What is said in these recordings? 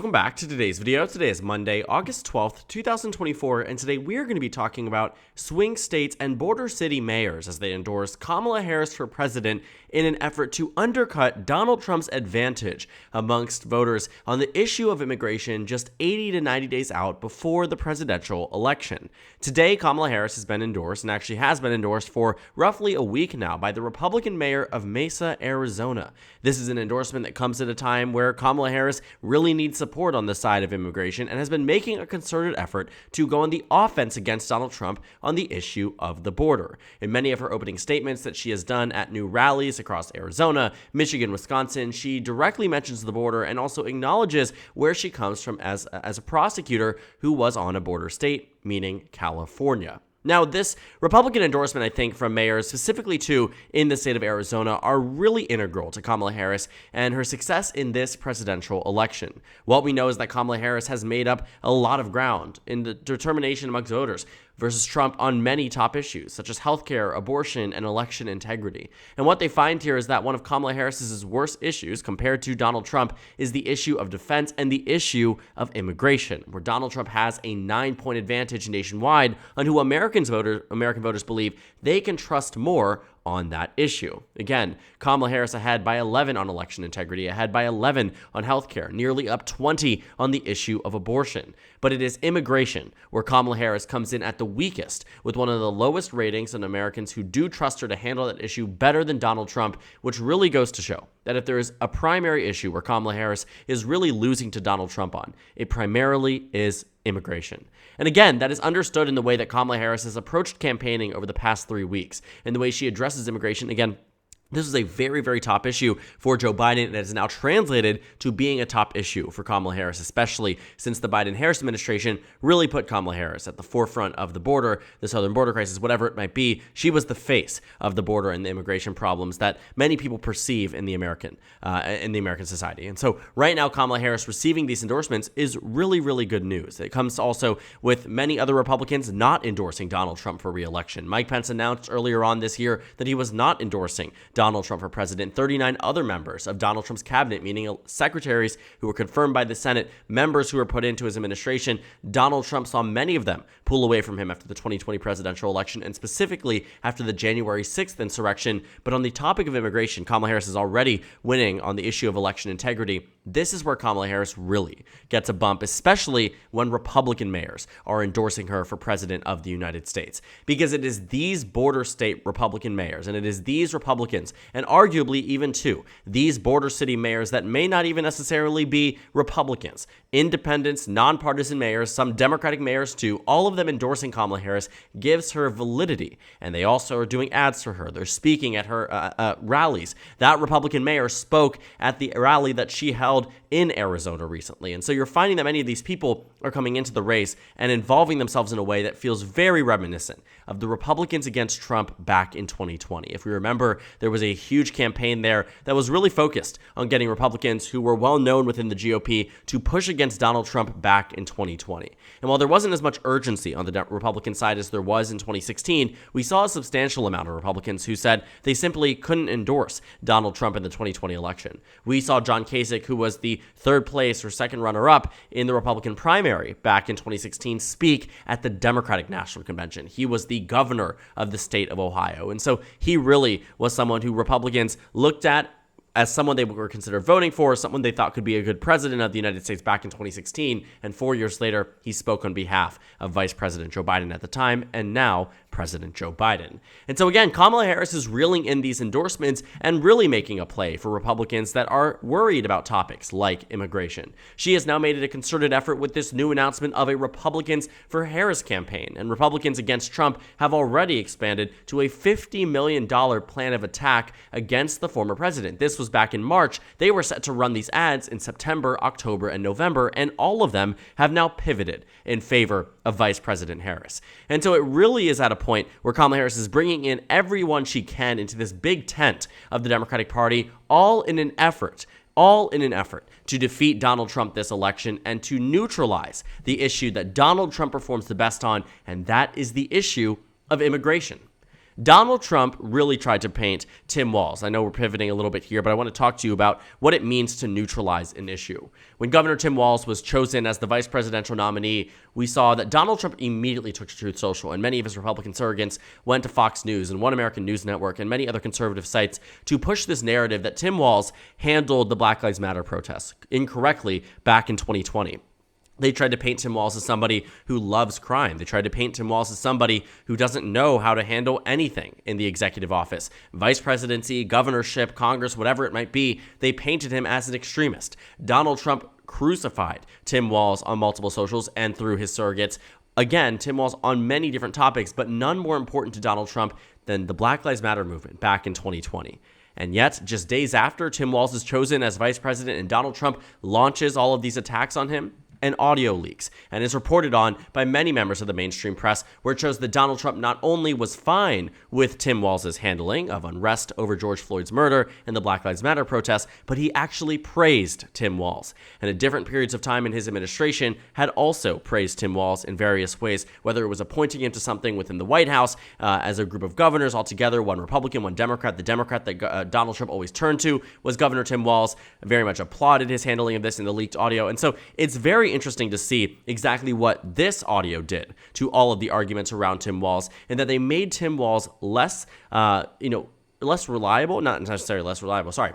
Welcome back to today's video. Today is Monday, August 12th, 2024, and today we're going to be talking about swing states and border city mayors as they endorse Kamala Harris for president in an effort to undercut Donald Trump's advantage amongst voters on the issue of immigration just 80 to 90 days out before the presidential election. Today, Kamala Harris has been endorsed, and actually has been endorsed for roughly a week now, by the Republican mayor of Mesa, Arizona. This is an endorsement that comes at a time where Kamala Harris really needs support on the side of immigration and has been making a concerted effort to go on the offense against Donald Trump on the issue of the border. In many of her opening statements that she has done at new rallies across Arizona, Michigan, Wisconsin, she directly mentions the border and also acknowledges where she comes from as a prosecutor who was on a border state, meaning California. Now, this Republican endorsement, I think, from mayors, specifically two in the state of Arizona, are really integral to Kamala Harris and her success in this presidential election. What we know is that Kamala Harris has made up a lot of ground in the determination amongst voters versus Trump on many top issues, such as healthcare, abortion, and election integrity. And what they find here is that one of Kamala Harris's worst issues, compared to Donald Trump, is the issue of defense and the issue of immigration, where Donald Trump has a 9-point advantage nationwide on who American voters believe they can trust more on that issue. Again, Kamala Harris ahead by 11 on election integrity, ahead by 11 on healthcare, nearly up 20 on the issue of abortion. But it is immigration where Kamala Harris comes in at the weakest, with one of the lowest ratings on Americans who do trust her to handle that issue better than Donald Trump, which really goes to show that if there is a primary issue where Kamala Harris is really losing to Donald Trump on, it primarily is immigration. And again, that is understood in the way that Kamala Harris has approached campaigning over the past 3 weeks and the way she addresses immigration. Again, this is a very, very top issue for Joe Biden, and it is now translated to being a top issue for Kamala Harris, especially since the Biden-Harris administration really put Kamala Harris at the forefront of the border, the southern border crisis, whatever it might be. She was the face of the border and the immigration problems that many people perceive in the American society. And so right now, Kamala Harris receiving these endorsements is really, really good news. It comes also with many other Republicans not endorsing Donald Trump for re-election. Mike Pence announced earlier on this year that he was not endorsing Donald Trump for president. 39 other members of Donald Trump's cabinet, meaning secretaries who were confirmed by the Senate, members who were put into his administration, Donald Trump saw many of them pull away from him after the 2020 presidential election, and specifically after the January 6th insurrection. But on the topic of immigration, Kamala Harris is already winning on the issue of election integrity. This is where Kamala Harris really gets a bump, especially when Republican mayors are endorsing her for president of the United States. Because it is these border state Republican mayors, and it is these Republicans, and arguably even these border city mayors that may not even necessarily be Republicans, independents, nonpartisan mayors, some Democratic mayors too, all of them endorsing Kamala Harris gives her validity. And they also are doing ads for her. They're speaking at her rallies. That Republican mayor spoke at the rally that she held in Arizona recently. And so you're finding that many of these people are coming into the race and involving themselves in a way that feels very reminiscent of the Republicans against Trump back in 2020. If we remember, there was a huge campaign there that was really focused on getting Republicans who were well known within the GOP to push against Donald Trump back in 2020. And while there wasn't as much urgency on the Republican side as there was in 2016, we saw a substantial amount of Republicans who said they simply couldn't endorse Donald Trump in the 2020 election. We saw John Kasich, who was the third place or second runner-up in the Republican primary back in 2016, speak at the Democratic National Convention. He was the governor of the state of Ohio. And so he really was someone who Republicans looked at as someone they were considered voting for, someone they thought could be a good president of the United States back in 2016. And 4 years later, he spoke on behalf of Vice President Joe Biden at the time, and now President Joe Biden. And so again, Kamala Harris is reeling in these endorsements and really making a play for Republicans that are worried about topics like immigration. She has now made it a concerted effort with this new announcement of a Republicans for Harris campaign, and Republicans against Trump have already expanded to a $50 million plan of attack against the former president. This was back in March. They were set to run these ads in September, October, and November, and all of them have now pivoted in favor of Vice President Harris. And so it really is at a point where Kamala Harris is bringing in everyone she can into this big tent of the Democratic Party, all in an effort to defeat Donald Trump this election and to neutralize the issue that Donald Trump performs the best on, and that is the issue of immigration. Donald Trump really tried to paint Tim Walz. I know we're pivoting a little bit here, but I want to talk to you about what it means to neutralize an issue. When Governor Tim Walz was chosen as the vice presidential nominee, we saw that Donald Trump immediately took to Truth Social, and many of his Republican surrogates went to Fox News and One American News Network and many other conservative sites to push this narrative that Tim Walz handled the Black Lives Matter protests incorrectly back in 2020. They tried to paint Tim Walz as somebody who loves crime. They tried to paint Tim Walz as somebody who doesn't know how to handle anything in the executive office. Vice presidency, governorship, Congress, whatever it might be, they painted him as an extremist. Donald Trump crucified Tim Walz on multiple socials and through his surrogates. Again, Tim Walz on many different topics, but none more important to Donald Trump than the Black Lives Matter movement back in 2020. And yet, just days after Tim Walz is chosen as vice president and Donald Trump launches all of these attacks on him, an audio leaks and is reported on by many members of the mainstream press, where it shows that Donald Trump not only was fine with Tim Walz's handling of unrest over George Floyd's murder and the Black Lives Matter protests, but he actually praised Tim Walz. And at different periods of time in his administration had also praised Tim Walz in various ways, whether it was appointing him to something within the White House as a group of governors altogether, one Republican, one Democrat. The Democrat that Donald Trump always turned to was Governor Tim Walz, very much applauded his handling of this in the leaked audio. And so it's very interesting to see exactly what this audio did to all of the arguments around Tim Walz, and that they made Tim Walz less reliable, not necessarily less reliable, sorry.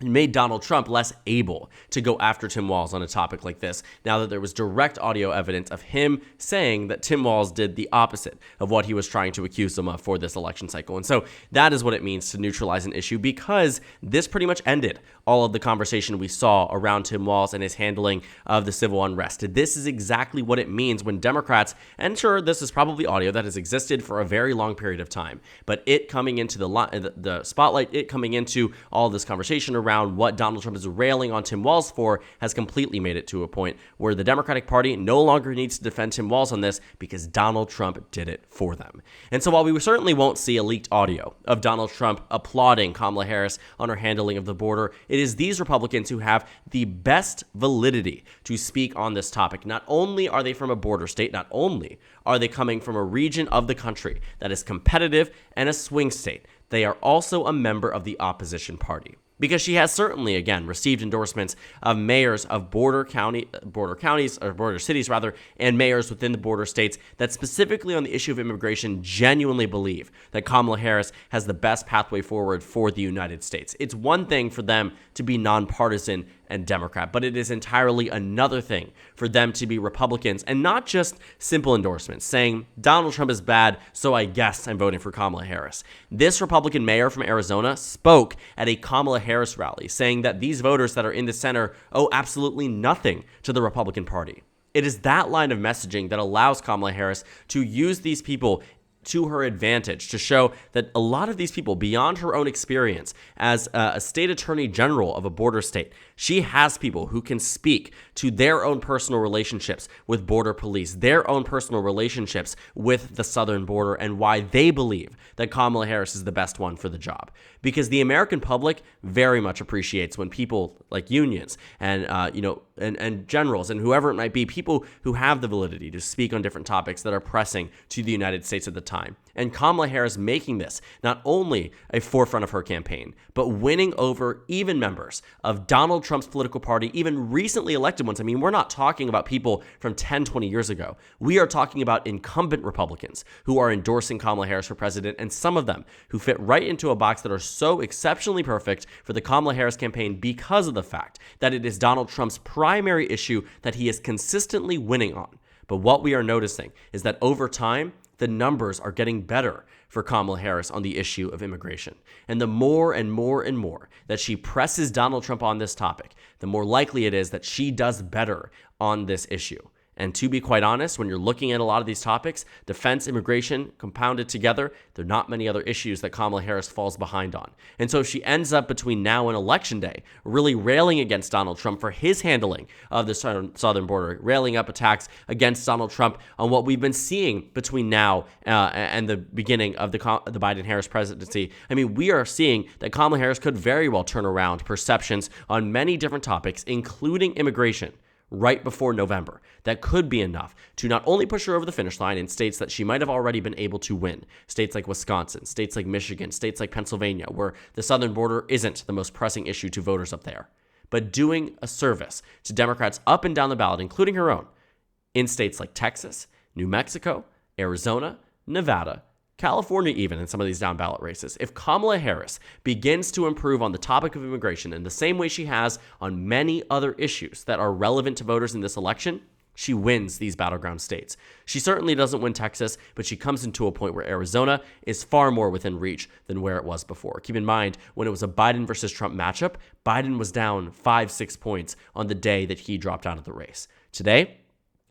It made Donald Trump less able to go after Tim Walz on a topic like this, now that there was direct audio evidence of him saying that Tim Walz did the opposite of what he was trying to accuse him of for this election cycle. And so that is what it means to neutralize an issue, because this pretty much ended all of the conversation we saw around Tim Walz and his handling of the civil unrest. This is exactly what it means when Democrats, and sure, this is probably audio that has existed for a very long period of time, but it coming into the spotlight, it coming into all this conversation around what Donald Trump is railing on Tim Walz for, has completely made it to a point where the Democratic Party no longer needs to defend Tim Walz on this, because Donald Trump did it for them. And so while we certainly won't see a leaked audio of Donald Trump applauding Kamala Harris on her handling of the border, it is these Republicans who have the best validity to speak on this topic. Not only are they from a border state, not only are they coming from a region of the country that is competitive and a swing state, they are also a member of the opposition party. Because she has certainly, again, received endorsements of mayors of border cities, and mayors within the border states that specifically on the issue of immigration genuinely believe that Kamala Harris has the best pathway forward for the United States. It's one thing for them to be nonpartisan and Democrat, but it is entirely another thing for them to be Republicans and not just simple endorsements saying Donald Trump is bad, so I guess I'm voting for Kamala Harris. This Republican mayor from Arizona spoke at a Kamala Harris rally saying that these voters that are in the center owe absolutely nothing to the Republican Party. It is that line of messaging that allows Kamala Harris to use these people to her advantage, to show that a lot of these people, beyond her own experience as a state attorney general of a border state, she has people who can speak to their own personal relationships with border police, their own personal relationships with the southern border, and why they believe that Kamala Harris is the best one for the job. Because the American public very much appreciates when people like unions and and generals and whoever it might be, people who have the validity to speak on different topics that are pressing to the United States at the time. And Kamala Harris making this not only a forefront of her campaign, but winning over even members of Donald Trump's political party, even recently elected ones. I mean, we're not talking about people from 10, 20 years ago. We are talking about incumbent Republicans who are endorsing Kamala Harris for president, and some of them who fit right into a box that are so exceptionally perfect for the Kamala Harris campaign because of the fact that it is Donald Trump's primary issue that he is consistently winning on. But what we are noticing is that over time, the numbers are getting better for Kamala Harris on the issue of immigration. And the more and more and more that she presses Donald Trump on this topic, the more likely it is that she does better on this issue. And to be quite honest, when you're looking at a lot of these topics, defense, immigration, compounded together, there are not many other issues that Kamala Harris falls behind on. And so if she ends up between now and Election Day really railing against Donald Trump for his handling of the southern border, railing up attacks against Donald Trump on what we've been seeing between now and the beginning of the Biden-Harris presidency, I mean, we are seeing that Kamala Harris could very well turn around perceptions on many different topics, including immigration, right before November that could be enough to not only push her over the finish line in states that she might have already been able to win, states like Wisconsin, states like Michigan, states like Pennsylvania, where the southern border isn't the most pressing issue to voters up there, but doing a service to Democrats up and down the ballot, including her own, in states like Texas, New Mexico, Arizona, Nevada, California, even in some of these down ballot races. If Kamala Harris begins to improve on the topic of immigration in the same way she has on many other issues that are relevant to voters in this election, she wins these battleground states. She certainly doesn't win Texas, but she comes into a point where Arizona is far more within reach than where it was before. Keep in mind, when it was a Biden versus Trump matchup, Biden was down 5-6 points on the day that he dropped out of the race. Today,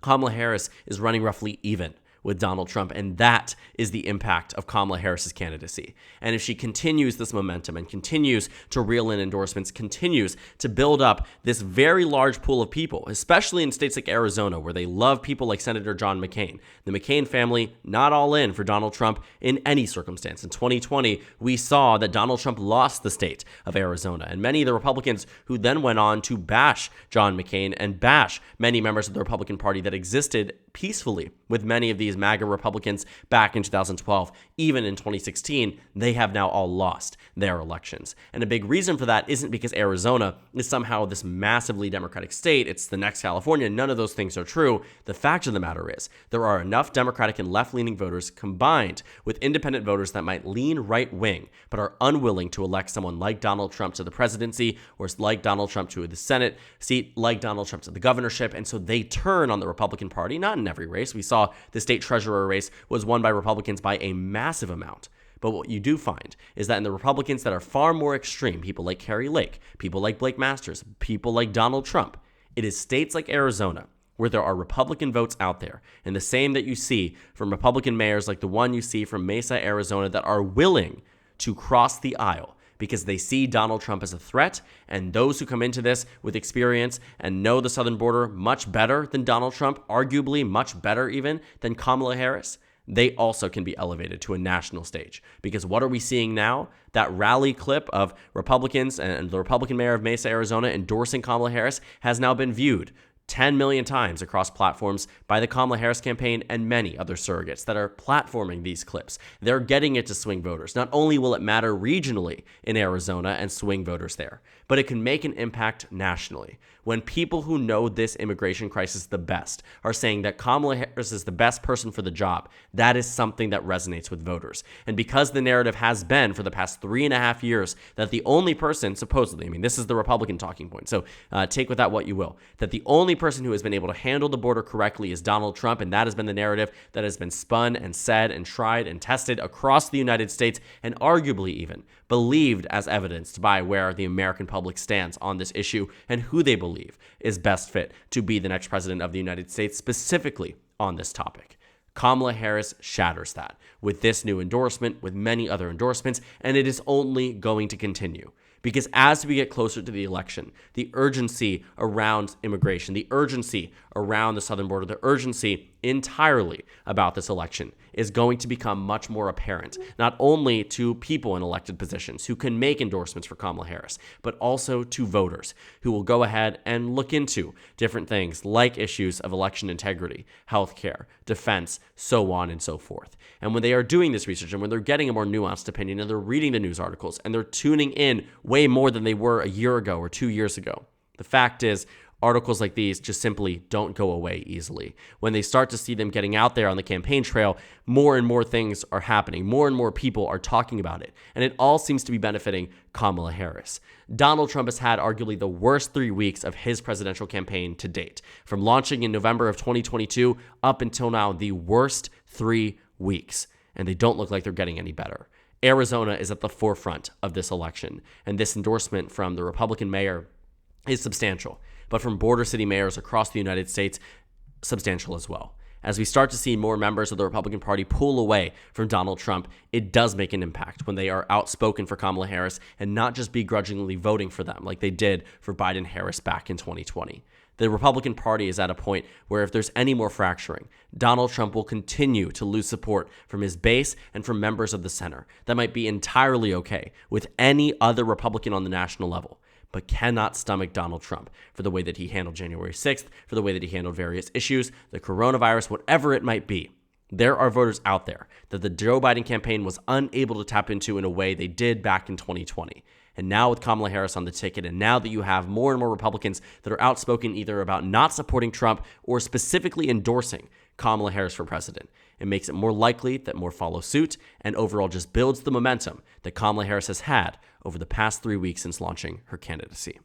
Kamala Harris is running roughly even with Donald Trump, and that is the impact of Kamala Harris's candidacy. And if she continues this momentum and continues to reel in endorsements, continues to build up this very large pool of people, especially in states like Arizona, where they love people like Senator John McCain. The McCain family, not all in for Donald Trump in any circumstance. In 2020, we saw that Donald Trump lost the state of Arizona, and many of the Republicans who then went on to bash John McCain and bash many members of the Republican Party that existed peacefully with many of these MAGA Republicans back in 2012, even in 2016, they have now all lost their elections. And a big reason for that isn't because Arizona is somehow this massively Democratic state. It's the next California. None of those things are true. The fact of the matter is there are enough Democratic and left-leaning voters combined with independent voters that might lean right-wing, but are unwilling to elect someone like Donald Trump to the presidency or like Donald Trump to the Senate seat, like Donald Trump to the governorship. And so they turn on the Republican Party, not in every race. We saw the state treasurer race was won by Republicans by a massive amount. But what you do find is that in the Republicans that are far more extreme, people like Kari Lake, people like Blake Masters, people like Donald Trump, it is states like Arizona where there are Republican votes out there, and the same that you see from Republican mayors like the one you see from Mesa, Arizona, that are willing to cross the aisle because they see Donald Trump as a threat, and those who come into this with experience and know the southern border much better than Donald Trump, arguably much better even than Kamala Harris, they also can be elevated to a national stage. Because what are we seeing now? That rally clip of Republicans and the Republican mayor of Mesa, Arizona, endorsing Kamala Harris has now been viewed 10 million times across platforms by the Kamala Harris campaign and many other surrogates that are platforming these clips. They're getting it to swing voters. Not only will it matter regionally in Arizona and swing voters there, but it can make an impact nationally. When people who know this immigration crisis the best are saying that Kamala Harris is the best person for the job, that is something that resonates with voters. And because the narrative has been for the past 3.5 years that the only person, supposedly, I mean, this is the Republican talking point, so take with that what you will, that the only person who has been able to handle the border correctly is Donald Trump, and that has been the narrative that has been spun and said and tried and tested across the United States, and arguably even believed as evidenced by where the American public stands on this issue and who they believe is best fit to be the next president of the United States, specifically on this topic. Kamala Harris shatters that with this new endorsement, with many other endorsements, and it is only going to continue. Because as we get closer to the election, the urgency around immigration, the urgency around the southern border, the urgency entirely about this election is going to become much more apparent, not only to people in elected positions who can make endorsements for Kamala Harris, but also to voters who will go ahead and look into different things like issues of election integrity, healthcare, defense, so on and so forth. And when they are doing this research and when they're getting a more nuanced opinion and they're reading the news articles and they're tuning in way more than they were a year ago or 2 years ago, the fact is, articles like these just simply don't go away easily. When they start to see them getting out there on the campaign trail, more and more things are happening. More and more people are talking about it. And it all seems to be benefiting Kamala Harris. Donald Trump has had arguably the worst 3 weeks of his presidential campaign to date. From launching in November of 2022 up until now, the worst 3 weeks. And they don't look like they're getting any better. Arizona is at the forefront of this election. And this endorsement from the Republican mayor is substantial. But from border city mayors across the United States, substantial as well. As we start to see more members of the Republican Party pull away from Donald Trump, it does make an impact when they are outspoken for Kamala Harris and not just begrudgingly voting for them like they did for Biden-Harris back in 2020. The Republican Party is at a point where if there's any more fracturing, Donald Trump will continue to lose support from his base and from members of the center. That might be entirely okay with any other Republican on the national level. but cannot stomach Donald Trump for the way that he handled January 6th, for the way that he handled various issues, the coronavirus, whatever it might be. There are voters out there that the Joe Biden campaign was unable to tap into in a way they did back in 2020. And now with Kamala Harris on the ticket, and now that you have more and more Republicans that are outspoken either about not supporting Trump or specifically endorsing Kamala Harris for president, it makes it more likely that more follow suit and overall just builds the momentum that Kamala Harris has had over the past 3 weeks since launching her candidacy.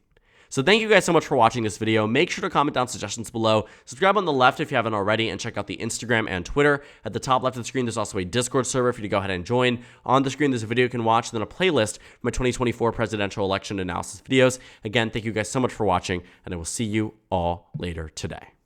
So thank you guys so much for watching this video. Make sure to comment down suggestions below. Subscribe on the left if you haven't already, and check out the Instagram and Twitter. At the top left of the screen, there's also a Discord server for you to go ahead and join. On the screen, there's a video you can watch, and then a playlist for my 2024 presidential election analysis videos. Again, thank you guys so much for watching, and I will see you all later today.